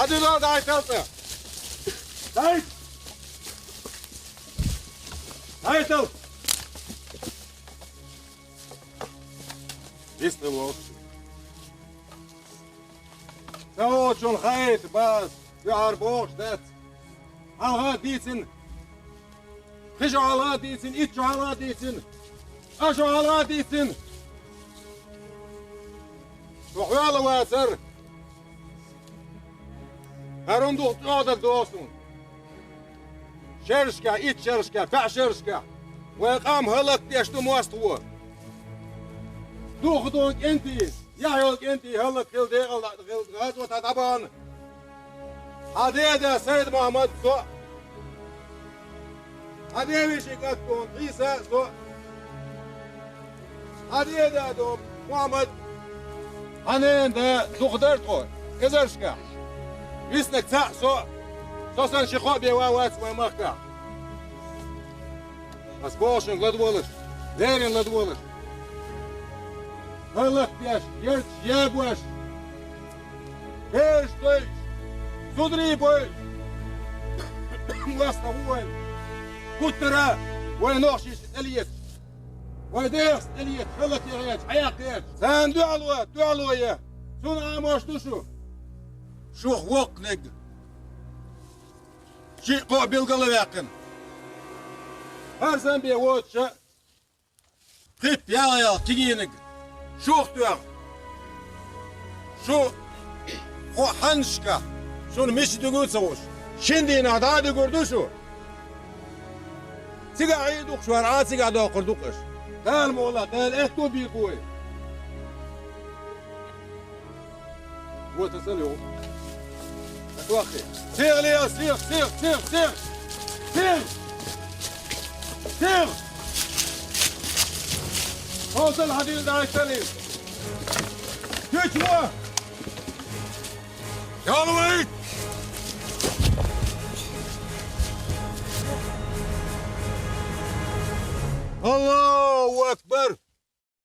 Hadi lan daha kaldı. Hayır. Hayır al. Biste was. So schon heiß, was? Ja, Borsch, das. Aha, diesen. Kışo ala diesen, iço ala diesen. Aşo ala diesen. Sohyalı vasır. Karun duhtuadak dostum. Şerşka, iç şerşka, fa şerşka. Ve kam hılık deştu muastu. Duhduk enti. Yahyok enti hılık hildi gazvat ataban. Hadi de Seyyid Muhammed so. Hadi bir şey kattun. İsa so. Hadi de do Muhammed. Hanen de duhdert o. Ezerşka. Visnek ta so. Sosan şikho bir vavat ve makka. As boşun ladvolur. Derin ladvolur. Hılık deş, yerç yebuş. Beş doy. Sudri boy. Lasta huel. Kuttara. Ve noşiş eliyet. Ve ders eliyet. Hılık yeç. Ayak yeç. Sen dualu ya. Sun amoş duşu. Şu huknek. Şi ko bilgalı yakın. Her sen bir oğutça. Kip ya kiginik. Şuh duyak. Şu o hanşka. Şunu mişi dügüt savuş. Şimdi yine daha dügürdü şu. Siga ayıduk şu an siga da okurduk iş. Kal mola kal ehtu bir koy. Bu tasal yok. Vakti. Sir Leo sir. Sir. Otel hadil da işleyin. Güç mu? Yalvayın. Allahu Ekber.